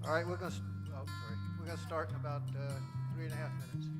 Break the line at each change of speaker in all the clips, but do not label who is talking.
All right, we're going to start in about 3.5 minutes.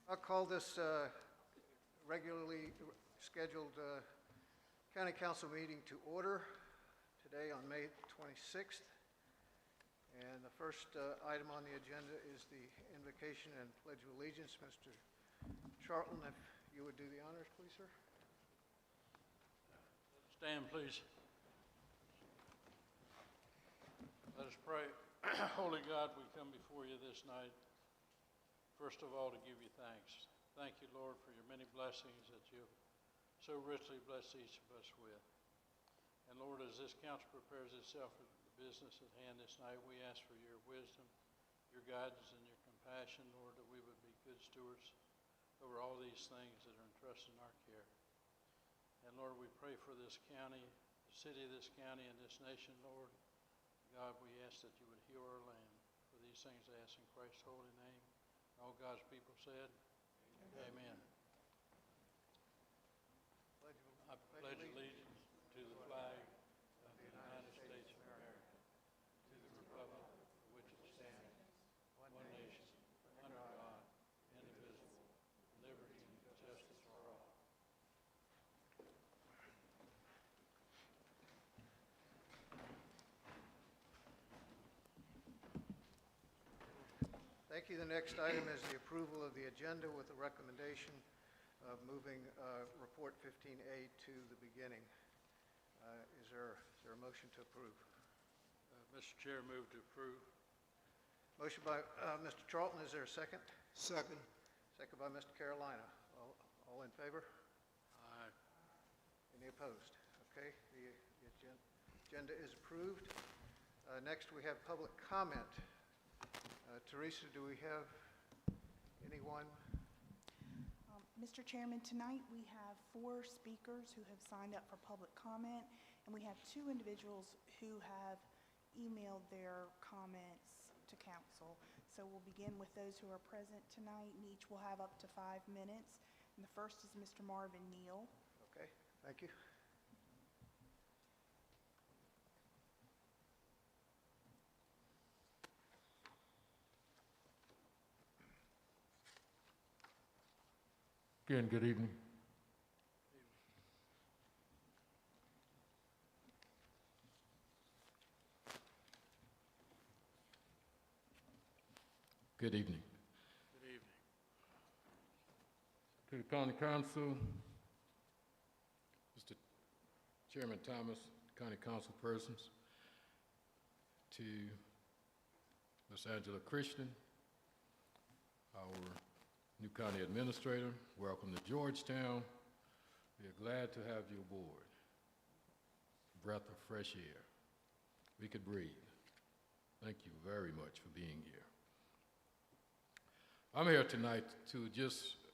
I'll call this regularly scheduled County Council meeting to order today on May 26th. And the first item on the agenda is the invocation and pledge of allegiance. Mr. Charlton, if you would do the honors, please, sir.
Stand, please. Let us pray. Holy God, we come before you this night, first of all, to give you thanks. Thank you, Lord, for your many blessings that you've so richly blessed each of us with. And Lord, as this council prepares itself for the business at hand this night, we ask for your wisdom, your guidance, and your compassion, Lord, that we would be good stewards over all these things that are entrusted in our care. And Lord, we pray for this county, the city of this county, and this nation, Lord. God, we ask that you would heal our land. For these things I ask in Christ's holy name. All God's people said, Amen. I pledge allegiance to the flag of the United
Thank you. The next item is the approval of the agenda with a recommendation of moving Report 15A to the beginning. Is there a motion to approve?
Mr. Chair, move to approve.
Motion by Mr. Charlton. Is there a second?
Second.
Second by Mr. Carolina. All in favor?
Aye.
Any opposed? Okay, the agenda is approved. Next, we have public comment. Teresa, do we have anyone?
Mr. Chairman, tonight we have 4 speakers who have signed up for public comment, and we have 2 individuals who have emailed their comments to council. So we'll begin with those who are present tonight, and each will have up to 5 minutes. And the first is Mr. Marvin Neal.
Okay, thank you.
Again, good evening. Good evening.
Good evening.
To the County Council, Mr. Chairman Thomas, County Council persons, to Ms. Angela Christian, our new county administrator, welcome to Georgetown. We are glad to have you aboard. Breath of fresh air. We could breathe. Thank you very much for being here. I'm here tonight to just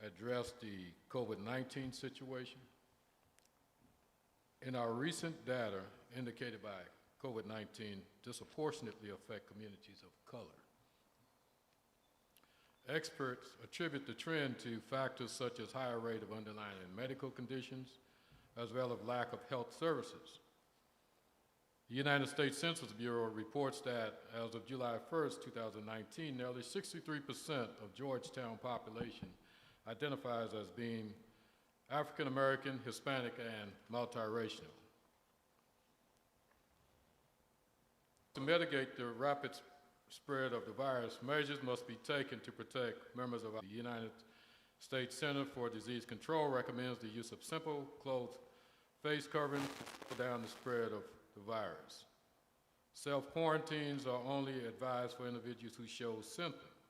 address the COVID-19 situation. In our recent data indicated by COVID-19 disproportionately affect communities of color. Experts attribute the trend to factors such as higher rate of underlying medical conditions, as well as lack of health services. The United States Census Bureau reports that as of July 1st, 2019, nearly 63% of Georgetown population identifies as being African American, Hispanic, and multiracial. To mitigate the rapid spread of the virus, measures must be taken to protect members of the United States Center for Disease Control recommends the use of simple cloth face covering to slow down the spread of the virus. Self-quarantines are only advised for individuals who show symptoms.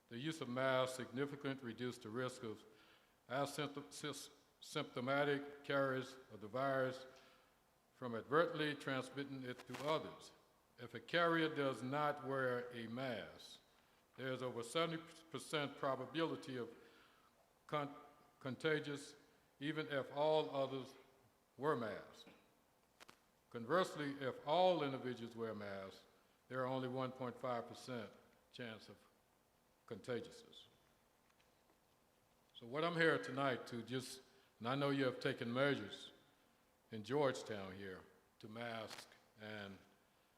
The use of masks significantly reduces the risk of asymptomatic carriers of the virus from advertently transmitting it to others. If a carrier does not wear a mask, there is over 70% probability of contagious, even if all others wear masks. Conversely, if all individuals wear masks, there are only 1.5% chance of contagiousness. So what I'm here tonight to just, and I know you have taken measures in Georgetown here to mask and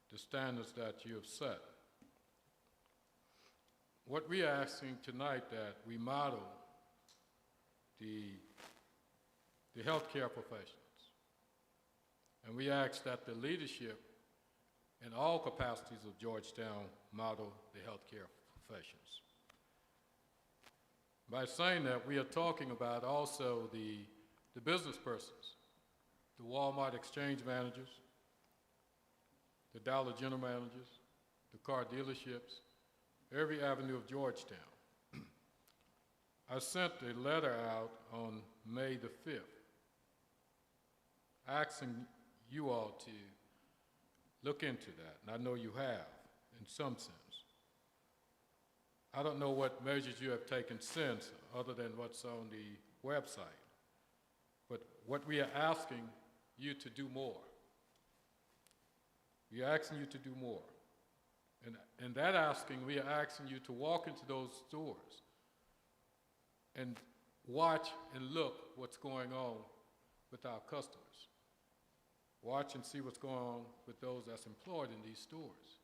the standards that you have set. What we are asking tonight that we model the healthcare professionals. And we ask that the leadership in all capacities of Georgetown model the healthcare professions. By saying that, we are talking about also the business persons, the Walmart exchange managers, the Dollar General managers, the car dealerships, every avenue of Georgetown. I sent a letter out on May the 5th asking you all to look into that, and I know you have in some sense. I don't know what measures you have taken since other than what's on the website, but what we are asking you to do more. We are asking you to do more. And that asking, we are asking you to walk into those stores and watch and look what's going on with our customers. Watch and see what's going on with those that's employed in these stores.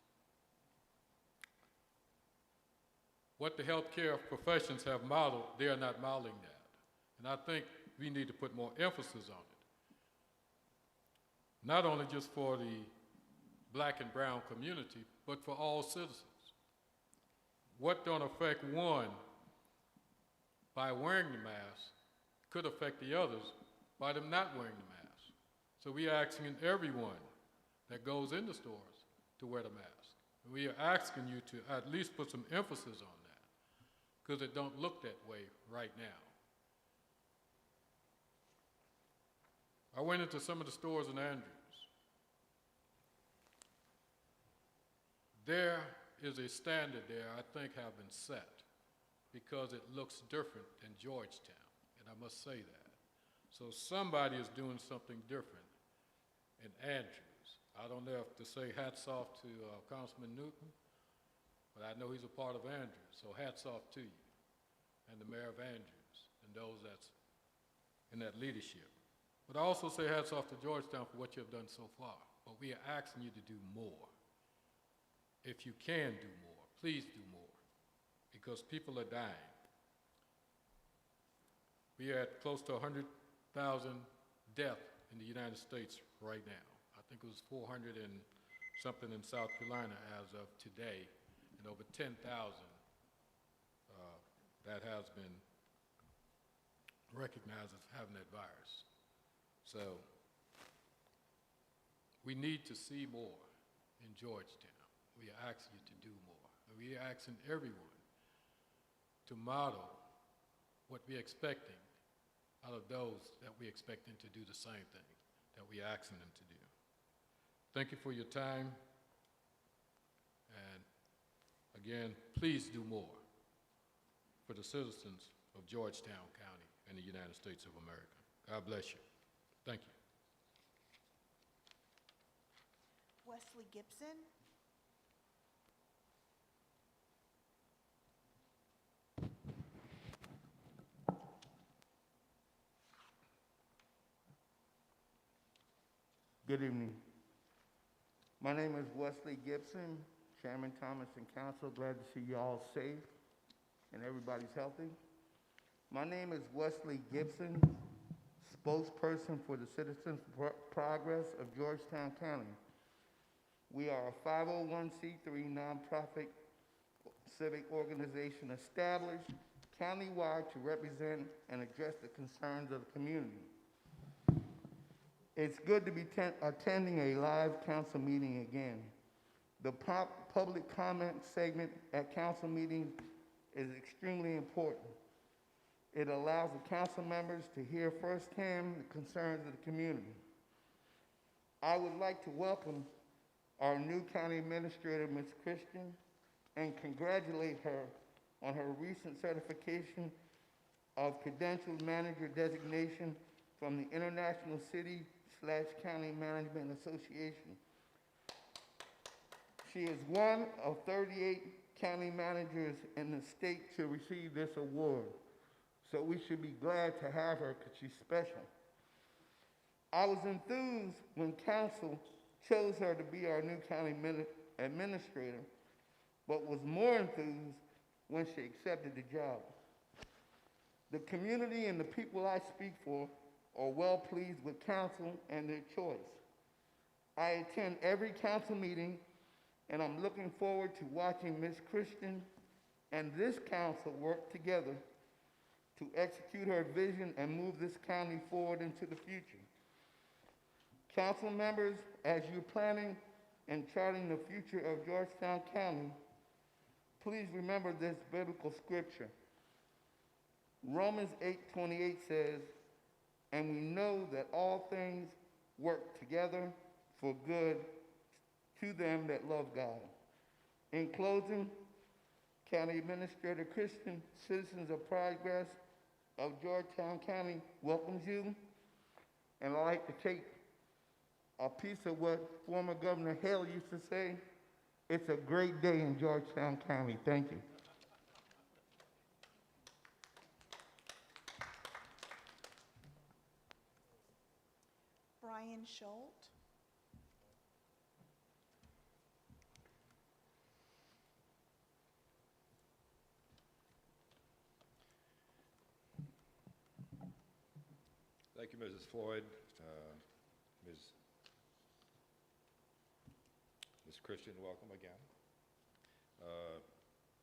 What the healthcare professions have modeled, they are not modeling that. And I think we need to put more emphasis on it. Not only just for the Black and brown community, but for all citizens. what don't affect one by wearing the mask could affect the others by them not wearing the mask. So we are asking everyone that goes in the stores to wear the mask. We are asking you to at least put some emphasis on that, because it don't look that way right now. I went into some of the stores in Andrews. There is a standard there I think have been set because it looks different than Georgetown, and I must say that. So somebody is doing something different in Andrews. I don't know if to say hats off to Councilman Newton, but I know he's a part of Andrews, so hats off to you and the mayor of Andrews and those that's in that leadership. But I also say hats off to Georgetown for what you have done so far. But we are asking you to do more. If you can do more, please do more, because people are dying. We are at close to 100,000 deaths in the United States right now. I think it was 400 and something in South Carolina as of today, and over 10,000 that has been recognized as having that virus. So we need to see more in Georgetown. We are asking you to do more. And we are asking everyone to model what we're expecting out of those that we're expecting to do the same thing that we're asking them to do. Thank you for your time. And again, please do more for the citizens of Georgetown County and the United States of America. God bless you. Thank you.
Wesley Gibson.
Good evening. My name is Wesley Gibson, Chairman Thomas and Council. Glad to see you all safe and everybody's healthy. My name is Wesley Gibson, spokesperson for the Citizens for Progress of Georgetown County. We are a 501c3 nonprofit civic organization established countywide to represent and address the concerns of the community. It's good to be attending a live council meeting again. The public comment segment at council meetings is extremely important. It allows the council members to hear firsthand the concerns of the community. I would like to welcome our new county administrator, Ms. Christian, and congratulate her on her recent certification of credentialed manager designation from the International City/County Management Association. She is one of 38 county managers in the state to receive this award. So we should be glad to have her because she's special. I was enthused when council chose her to be our new county administrator, but was more enthused when she accepted the job. The community and the people I speak for are well pleased with council and their choice. I attend every council meeting, and I'm looking forward to watching Ms. Christian and this council work together to execute her vision and move this county forward into the future. Council members, as you're planning and charting the future of Georgetown County, please remember this biblical scripture. Romans 8:28 says, "And we know that all things work together for good to them that love God." In closing, County Administrator Christian, Citizens of Progress of Georgetown County welcomes you, and I'd like to take a piece of what former Governor Hale used to say: it's a great day in Georgetown County. Thank you.
Brian Schultz.
Thank you, Mrs. Floyd. Ms. Christian, welcome again.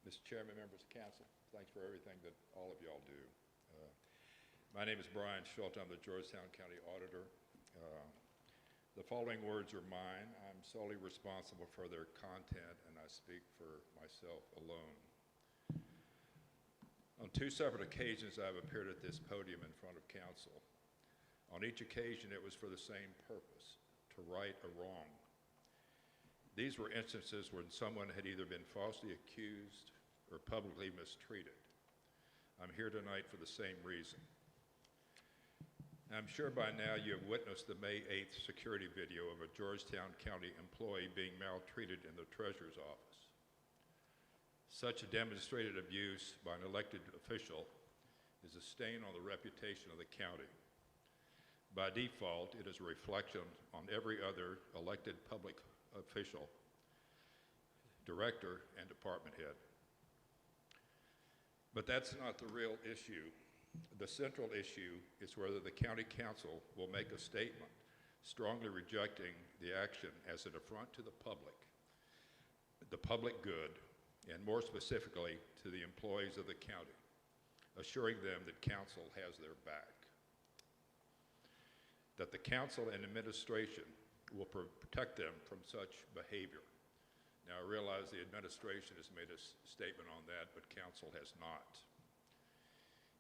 Mr. Chairman, members of council, thanks for everything that all of y'all do. My name is Brian Schultz. I'm the Georgetown County Auditor. The following words are mine. I'm solely responsible for their content, and I speak for myself alone. On 2 separate occasions, I've appeared at this podium in front of council. On each occasion, it was for the same purpose, to right a wrong. These were instances when someone had either been falsely accused or publicly mistreated. I'm here tonight for the same reason. I'm sure by now you have witnessed the May 8th security video of a Georgetown County employee being maltreated in the treasurer's office. Such a demonstrated abuse by an elected official is a stain on the reputation of the county. By default, it is a reflection on every other elected public official, director, and department head. But that's not the real issue. The central issue is whether the county council will make a statement strongly rejecting the action as an affront to the public good, and more specifically to the employees of the county, assuring them that council has their back. That the council and administration will protect them from such behavior. Now, I realize the administration has made a statement on that, but council has not.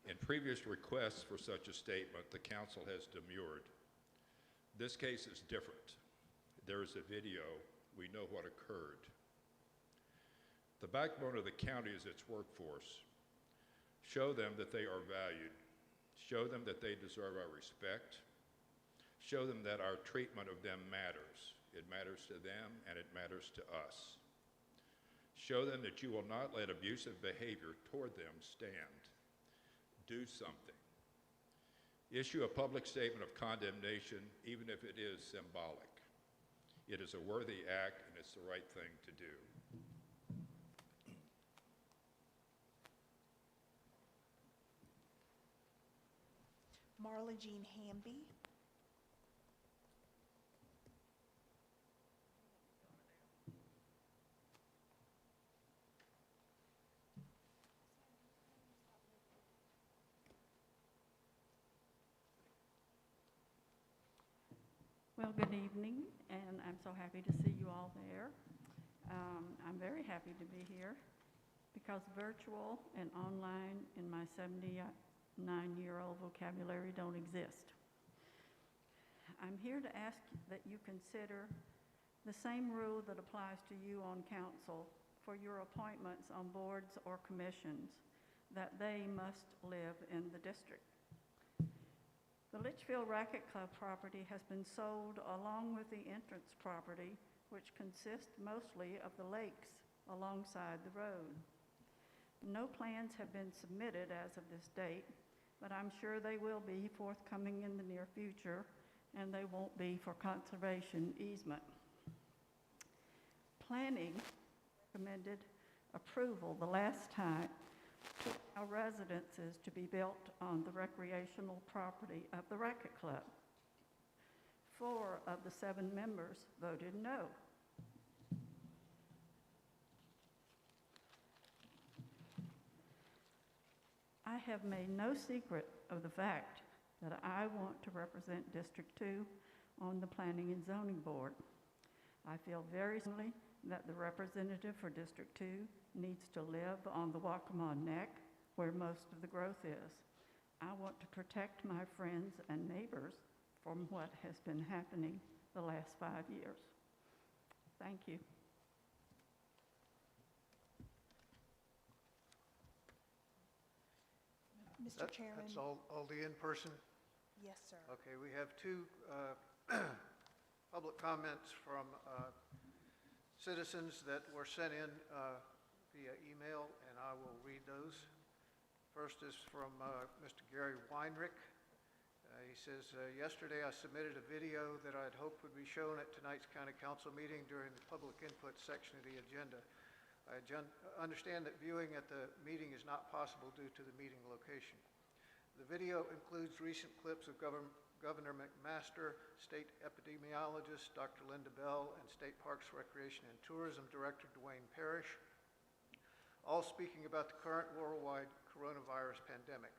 In previous requests for such a statement, the council has demurred. This case is different. There is a video. We know what occurred. The backbone of the county is its workforce. Show them that they are valued. Show them that they deserve our respect. Show them that our treatment of them matters. It matters to them and it matters to us. Show them that you will not let abusive behavior toward them stand. Do something. Issue a public statement of condemnation, even if it is symbolic. It is a worthy act and it's the right thing to do.
Marla Jean Hamby.
Well, good evening, and I'm so happy to see you all there. I'm very happy to be here because virtual and online in my 79-year-old vocabulary don't exist. I'm here to ask that you consider the same rule that applies to you on council for your appointments on boards or commissions, that they must live in the district. The Litchfield Racquet Club property has been sold along with the entrance property, which consists mostly of the lakes alongside the road. No plans have been submitted as of this date, but I'm sure they will be forthcoming in the near future, and they won't be for conservation easement. Planning recommended approval the last time to allow residences to be built on the recreational property of the Racquet Club. 4 of the 7 members voted no. I have made no secret of the fact that I want to represent District 2 on the Planning and Zoning Board. I feel very strongly that the representative for District 2 needs to live on the Waccamaw Neck, where most of the growth is. I want to protect my friends and neighbors from what has been happening the last 5 years. Thank you.
Mr. Chairman.
That's all the in-person?
Yes, sir.
Okay, we have 2 public comments from citizens that were sent in via email, and I will read those. First is from Mr. Gary Weinrich. He says, yesterday I submitted a video that I'd hoped would be shown at tonight's County Council meeting during the public input section of the agenda. I understand that viewing at the meeting is not possible due to the meeting location. The video includes recent clips of Governor McMaster, State Epidemiologist Dr. Linda Bell, and State Parks, Recreation, and Tourism Director Dwayne Parrish. all speaking about the current worldwide coronavirus pandemic.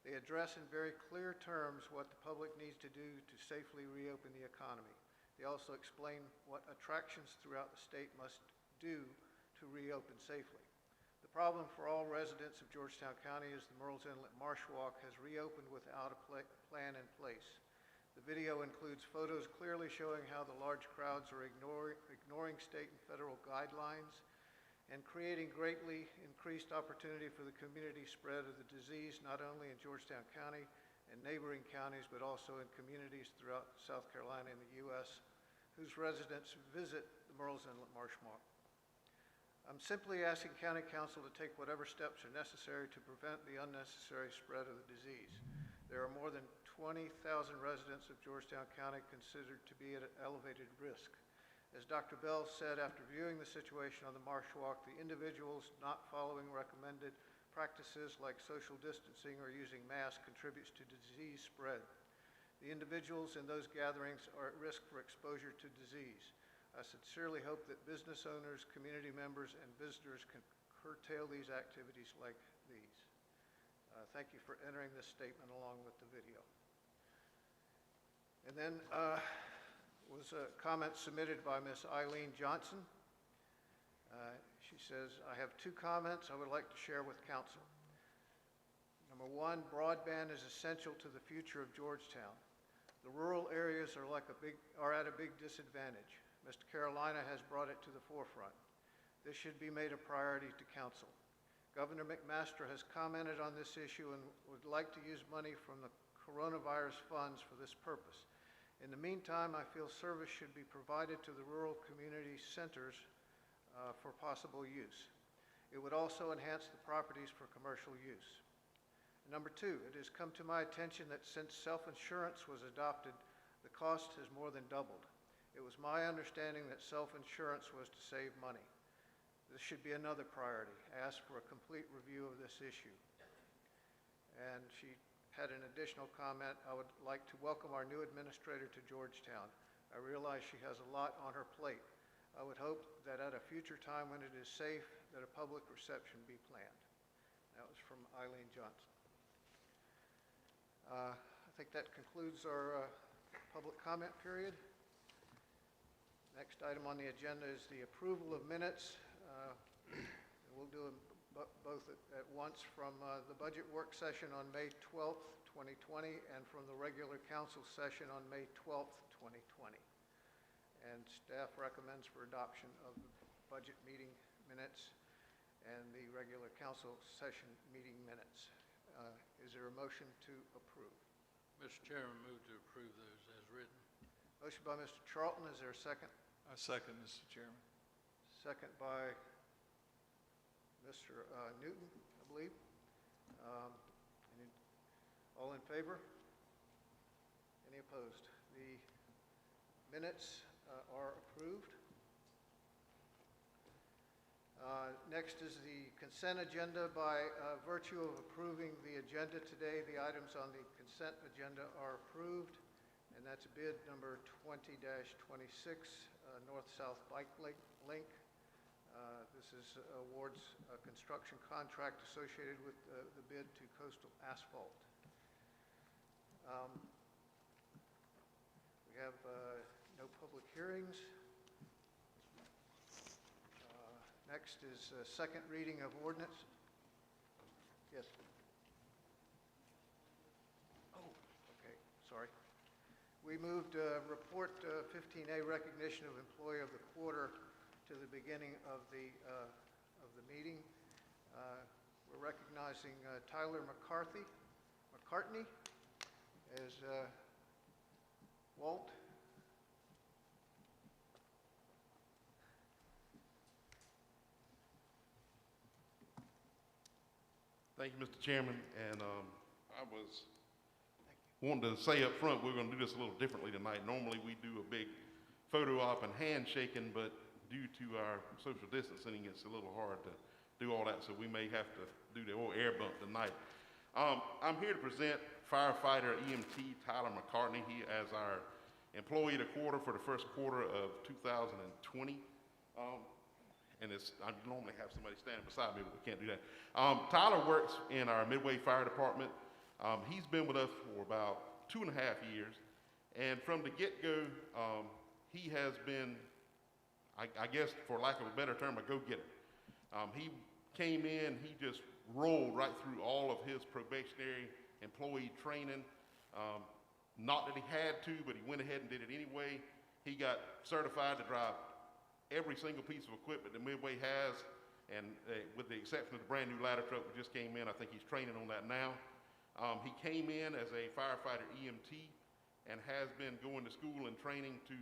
They address in very clear terms what the public needs to do to safely reopen the economy. They also explain what attractions throughout the state must do to reopen safely. The problem for all residents of Georgetown County is the Murrells Inlet Marsh Walk has reopened without a plan in place. The video includes photos clearly showing how the large crowds are ignoring state and federal guidelines and creating greatly increased opportunity for the community spread of the disease, not only in Georgetown County and neighboring counties, but also in communities throughout South Carolina and the U.S. whose residents visit the Murrells Inlet Marsh Walk. I'm simply asking County Council to take whatever steps are necessary to prevent the unnecessary spread of the disease. There are more than 20,000 residents of Georgetown County considered to be at elevated risk. As Dr. Bell said after viewing the situation on the Marsh Walk, the individuals not following recommended practices like social distancing or using masks contributes to disease spread. The individuals in those gatherings are at risk for exposure to disease. I sincerely hope that business owners, community members, and visitors can curtail these activities like these. Thank you for entering this statement along with the video. And then was a comment submitted by Ms. Eileen Johnson. She says, I have two comments I would like to share with council. Number one, broadband is essential to the future of Georgetown. The rural areas are at a big disadvantage. Mr. Carolina has brought it to the forefront. This should be made a priority to council. Governor McMaster has commented on this issue and would like to use money from the coronavirus funds for this purpose. In the meantime, I feel service should be provided to the rural community centers for possible use. It would also enhance the properties for commercial use. Number two, it has come to my attention that since self-insurance was adopted, the cost has more than doubled. It was my understanding that self-insurance was to save money. This should be another priority. Ask for a complete review of this issue. And she had an additional comment. I would like to welcome our new administrator to Georgetown. I realize she has a lot on her plate. I would hope that at a future time when it is safe, that a public reception be planned. That was from Eileen Johnson. I think that concludes our public comment period. Next item on the agenda is the approval of minutes. We'll do them both at once from the budget work session on May 12th, 2020, and from the regular council session on May 12th, 2020. And staff recommends for adoption of the budget meeting minutes and the regular council session meeting minutes. Is there a motion to approve?
Mr. Chairman, move to approve those as written.
Motion by Mr. Charlton. Is there a second?
I second, Mr. Chairman.
Second by Mr. Newton, I believe. All in favor? Any opposed? The minutes are approved. Next is the consent agenda. By virtue of approving the agenda today, the items on the consent agenda are approved, and that's bid number 20-26, North-South Bike Link. This is awards a construction contract associated with the bid to Coastal Asphalt. We have no public hearings. Next is second reading of ordinance. Yes. Oh, okay, sorry. We moved report 15A, recognition of employee of the quarter, to the beginning of the meeting. We're recognizing Tyler McCartney as Walt.
Thank you, Mr. Chairman, and I was wanting to say up front, we're going to do this a little differently tonight. Normally, we do a big photo op and handshaking, but due to our social distancing, it's a little hard to do all that, so we may have to do the old air bump tonight. I'm here to present firefighter EMT Tyler McCartney. He as our employee of the quarter for the first quarter of 2020. and I normally have somebody standing beside me, but we can't do that. Tyler works in our Midway Fire Department. He's been with us for about 2.5 years, and from the get-go, he has been, I guess for lack of a better term, a go-getter. He came in, he just rolled right through all of his probationary employee training. Not that he had to, but he went ahead and did it anyway. He got certified to drive every single piece of equipment that Midway has, and with the exception of the brand new ladder truck that just came in, I think he's training on that now. He came in as a firefighter EMT and has been going to school and training to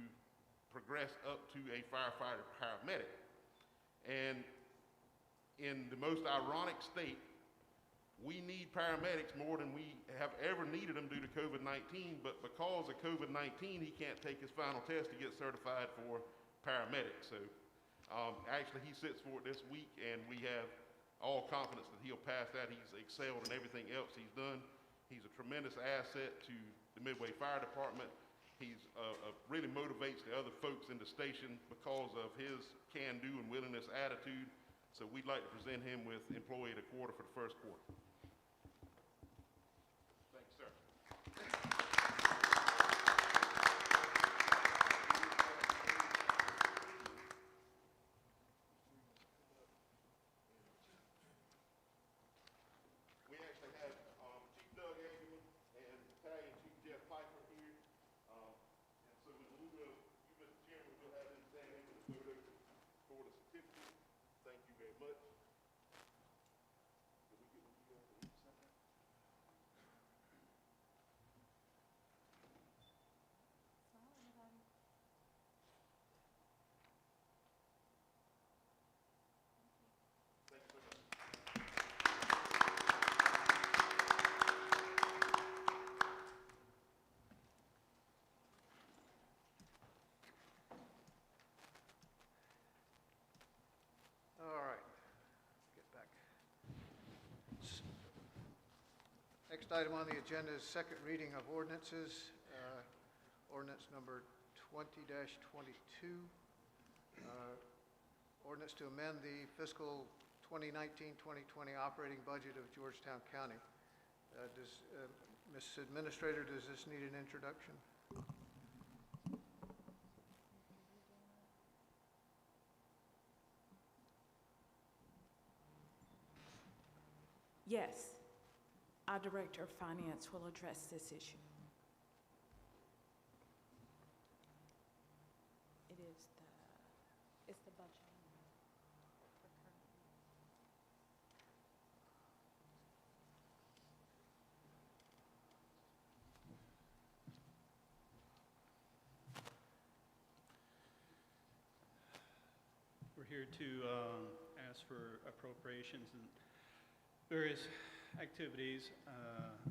progress up to a firefighter paramedic. And in the most ironic state, we need paramedics more than we have ever needed them due to COVID-19, but because of COVID-19, he can't take his final test to get certified for paramedics. So actually he sits for it this week, and we have all confidence that he'll pass that. He's excelled in everything else he's done. He's a tremendous asset to the Midway Fire Department. He's really motivates the other folks in the station because of his can-do and willingness attitude. So we'd like to present him with Employee of the Quarter for the first quarter. Thank you, sir. We actually have Chief Doug Hageman and Battalion Chief Jeff Piper here. And so in lieu of you, Mr. Chairman, we'll have them stand in for the photo for the certificate. Thank you very much. Did we get with you guys to each side? Thank you so much.
All right, get back. Next item on the agenda is second reading of ordinances. Ordinance number 20-22. Ordinance to amend the fiscal 2019-2020 operating budget of Georgetown County. Ms. Administrator, does this need an introduction?
Yes, our Director of Finance will address this issue. It's the budget.
We're here to ask for appropriations and various activities.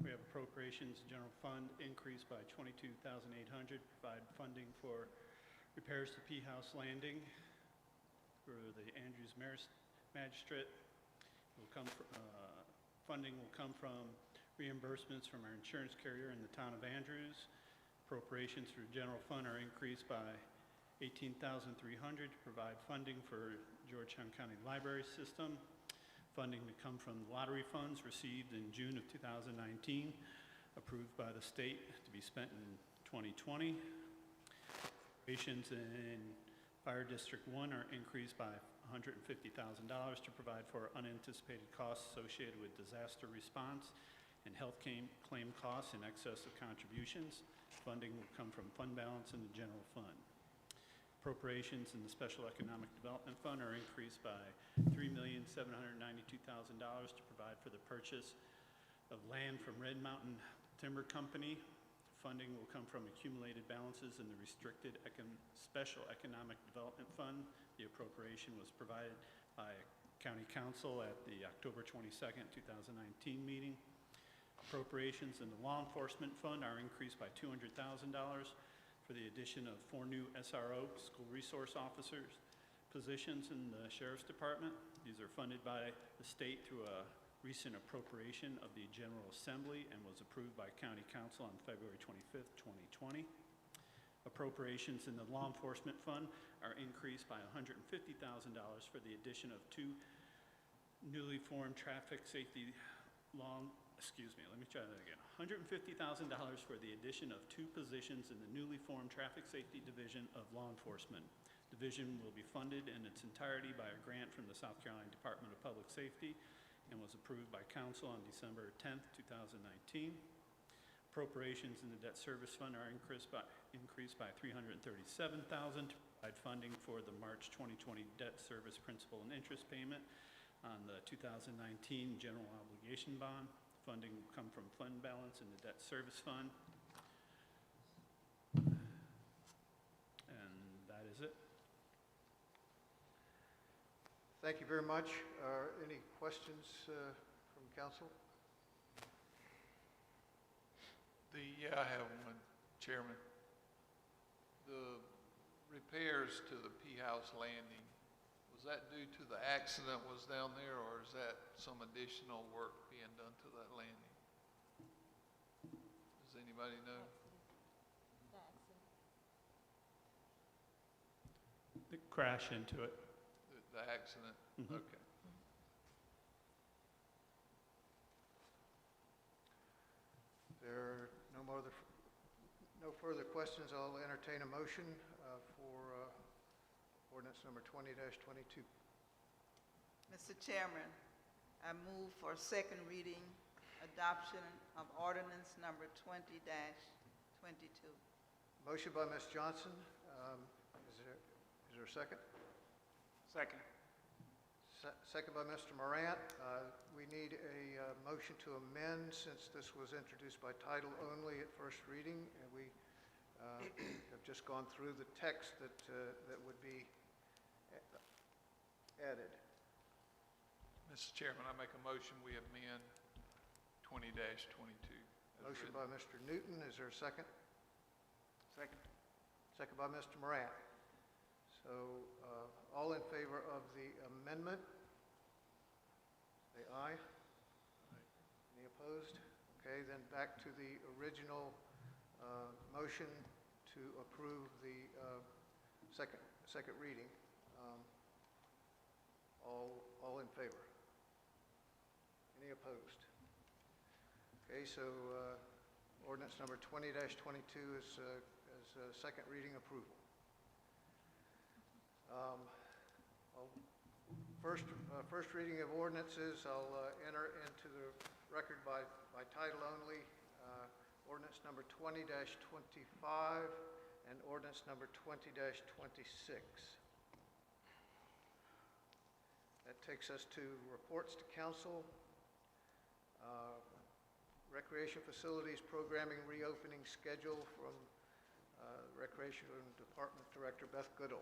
We have appropriations, general fund increased by $22,800, provide funding for repairs to P House Landing for the Andrews Magistrate. Funding will come from reimbursements from our insurance carrier in the town of Andrews. Appropriations through general fund are increased by $18,300 to provide funding for Georgetown County Library System. Funding to come from lottery funds received in June of 2019, approved by the state to be spent in 2020. Appropriations in Fire District 1 are increased by $150,000 to provide for unanticipated costs associated with disaster response and health claim costs in excess of contributions. Funding will come from fund balance in the general fund. Appropriations in the Special Economic Development Fund are increased by $3,792,000 to provide for the purchase of land from Red Mountain Timber Company. Funding will come from accumulated balances in the Restricted Special Economic Development Fund. The appropriation was provided by County Council at the October 22nd, 2019 meeting. Appropriations in the Law Enforcement Fund are increased by $200,000 for the addition of 4 new SRO, school resource officers, positions in the Sheriff's Department. These are funded by the state through a recent appropriation of the General Assembly and was approved by County Council on February 25th, 2020. Appropriations in the Law Enforcement Fund are increased by $150,000 for the addition of two newly formed traffic safety let me try that again. $150,000 for the addition of two positions in the newly formed Traffic Safety Division of Law Enforcement. Division will be funded in its entirety by a grant from the South Carolina Department of Public Safety and was approved by Council on December 10th, 2019. Appropriations in the Debt Service Fund are increased by $337,000 to provide funding for the March 2020 debt service principal and interest payment on the 2019 general obligation bond. Funding will come from fund balance in the Debt Service Fund. And that is it.
Thank you very much. Any questions from council?
I have one, Chairman. The repairs to the P House landing, was that due to the accident was down there, or is that some additional work being done to that landing? Does anybody know?
The crash into it.
The accident?
Mhm.
Okay.
There are no further questions. I'll entertain a motion for ordinance number 20-22.
Mr. Chairman, I move for second reading, adoption of ordinance number 20-22.
Motion by Ms. Johnson. Is there a second?
Second.
Second by Mr. Morant. We need a motion to amend, since this was introduced by title only at first reading, and we have just gone through the text that would be added.
Mr. Chairman, I make a motion we amend 20-22.
Motion by Mr. Newton. Is there a second?
Second.
Second by Mr. Morant. So all in favor of the amendment, say aye. Any opposed? Okay, then back to the original motion to approve the second reading. All in favor? Any opposed? Okay, so ordinance number 20-22 is second reading approval. First reading of ordinances, I'll enter into the record by title only. Ordinance number 20-25 and ordinance number 20-26. That takes us to reports to council. Recreation facilities programming reopening schedule from Recreation Department Director Beth Goodall.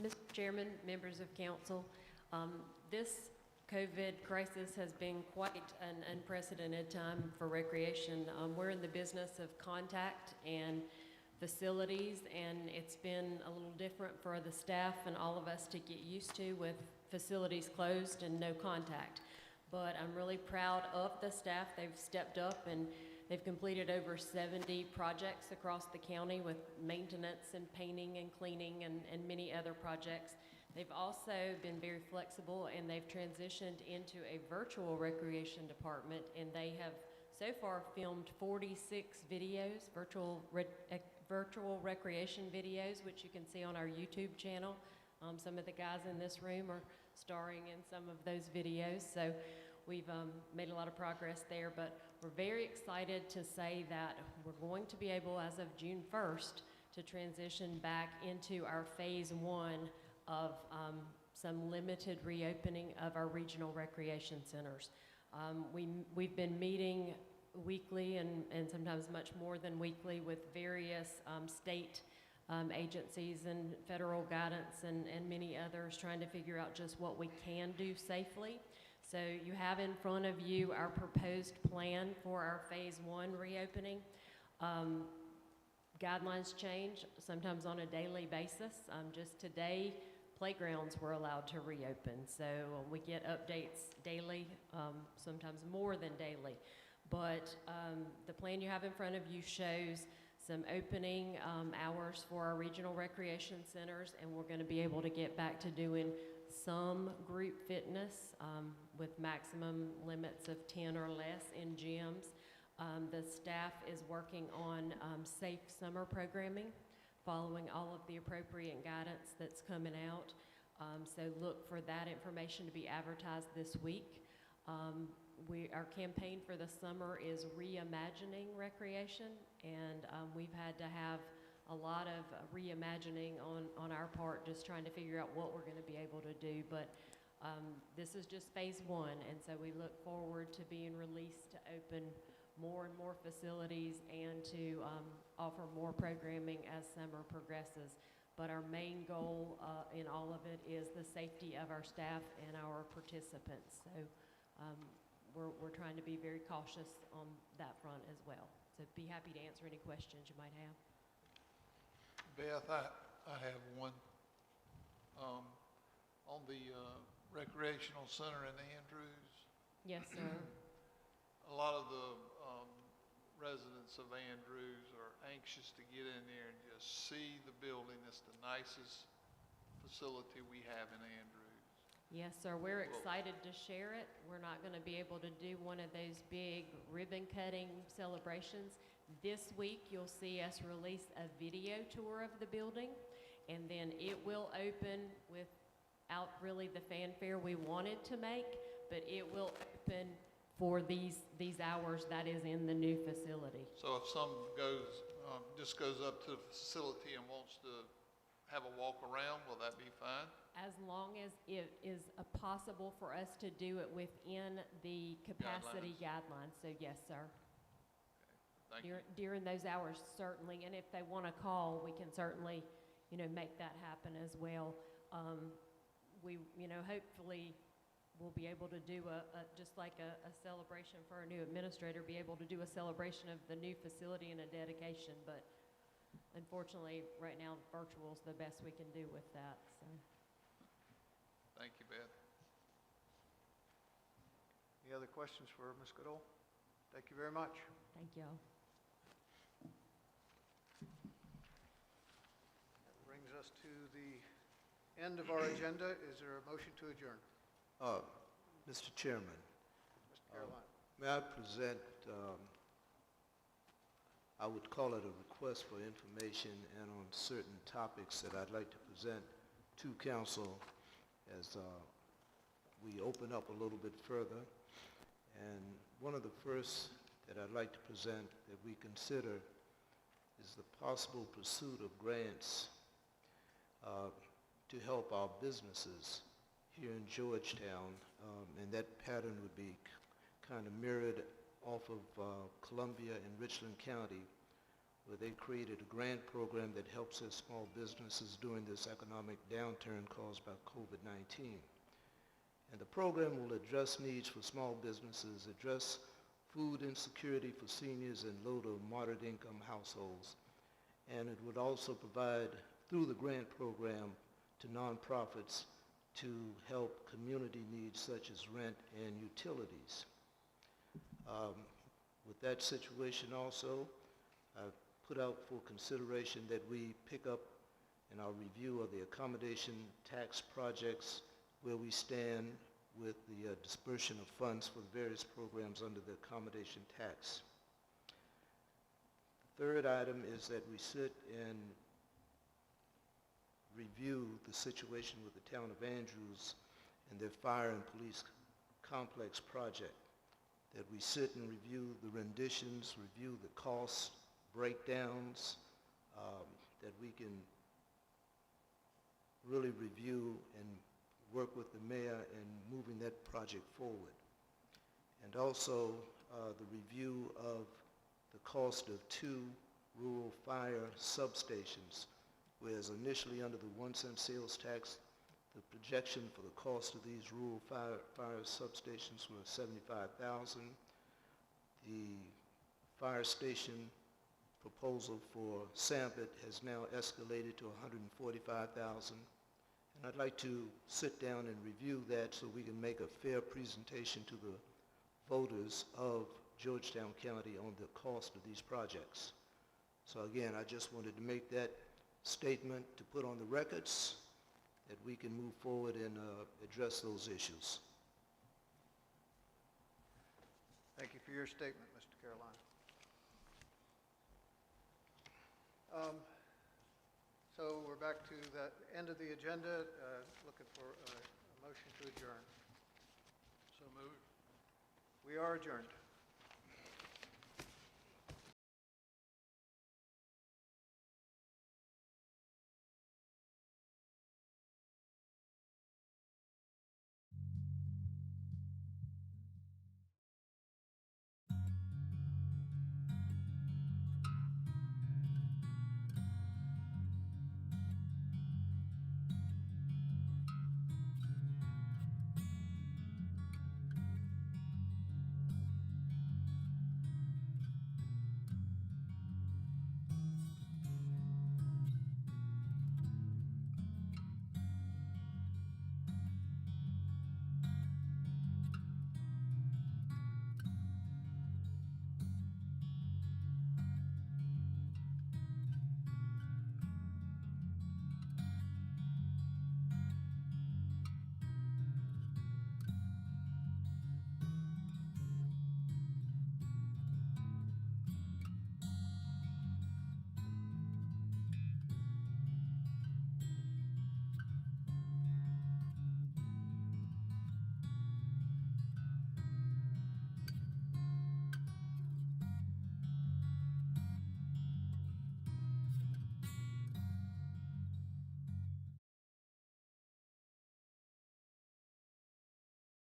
Mr. Chairman, members of council, this COVID crisis has been quite an unprecedented time for recreation. We're in the business of contact and facilities, and it's been a little different for the staff and all of us to get used to with facilities closed and no contact. But I'm really proud of the staff. They've stepped up and they've completed over 70 projects across the county with maintenance and painting and cleaning and many other projects. They've also been very flexible, and they've transitioned into a virtual recreation department, and they have so far filmed 46 videos, virtual recreation videos, which you can see on our YouTube channel. Some of the guys in this room are starring in some of those videos, so we've made a lot of progress there, but we're very excited to say that we're going to be able, as of June 1st, to transition back into our phase 1 of some limited reopening of our regional recreation centers. We've been meeting weekly and sometimes much more than weekly with various state agencies and federal guidance and many others, trying to figure out just what we can do safely. So you have in front of you our proposed plan for our phase 1 reopening. Guidelines change sometimes on a daily basis. Just today, playgrounds were allowed to reopen. So we get updates daily, sometimes more than daily. But the plan you have in front of you shows some opening hours for our regional recreation centers, and we're going to be able to get back to doing some group fitness with maximum limits of 10 or less in gyms. The staff is working on safe summer programming, following all of the appropriate guidance that's coming out. So look for that information to be advertised this week. Our campaign for the summer is reimagining recreation, and we've had to have a lot of reimagining on our part, just trying to figure out what we're going to be able to do. But this is just phase one, and so we look forward to being released to open more and more facilities and to offer more programming as summer progresses. But our main goal in all of it is the safety of our staff and our participants. So we're trying to be very cautious on that front as well. So be happy to answer any questions you might have.
Beth, I have one. On the recreational center in Andrews,
Yes, sir.
a lot of the residents of Andrews are anxious to get in there and just see the building. It's the nicest facility we have in Andrews.
Yes, sir. We're excited to share it. We're not going to be able to do one of those big ribbon cutting celebrations. This week, you'll see us release a video tour of the building, and then it will open without really the fanfare we wanted to make, but it will open for these hours that is in the new facility.
So if someone just goes up to the facility and wants to have a walk around, will that be fine?
As long as it is possible for us to do it within the capacity guidelines. So yes, sir.
Thank you.
During those hours, certainly. And if they want to call, we can certainly, make that happen as well. Hopefully we'll be able to do just like a celebration for our new administrator, be able to do a celebration of the new facility and a dedication. But unfortunately, right now, virtual is the best we can do with that. So.
Thank you, Beth.
Any other questions for Ms. Goodall? Thank you very much.
Thank y'all.
That brings us to the end of our agenda. Is there a motion to adjourn?
Mr. Chairman,
Mr. Caroline.
may I present, I would call it a request for information and on certain topics that I'd like to present to council as we open up a little bit further. And one of the first that I'd like to present that we consider is the possible pursuit of grants to help our businesses here in Georgetown, and that pattern would be kind of mirrored off of Columbia and Richland County, where they created a grant program that helps their small businesses during this economic downturn caused by COVID-19. And the program will address needs for small businesses, address food insecurity for seniors and low to moderate income households, and it would also provide, through the grant program, to nonprofits to help community needs such as rent and utilities. With that situation also, I've put out for consideration that we pick up in our review of the accommodation tax projects where we stand with the dispersion of funds for the various programs under the accommodation tax. The third item is that we sit and review the situation with the town of Andrews and their fire and police complex project. That we sit and review the renditions, review the cost breakdowns, that we can really review and work with the mayor in moving that project forward. And also the review of the cost of 2 rural fire substations, whereas initially under the 1-cent sales tax, the projection for the cost of these rural fire substations was $75,000. The fire station proposal for Sampit has now escalated to $145,000. And I'd like to sit down and review that so we can make a fair presentation to the voters of Georgetown County on the cost of these projects. So again, I just wanted to make that statement to put on the records that we can move forward and address those issues.
Thank you for your statement, Mr. Carolina. So we're back to the end of the agenda, looking for a motion to adjourn.
So moved.
We are adjourned.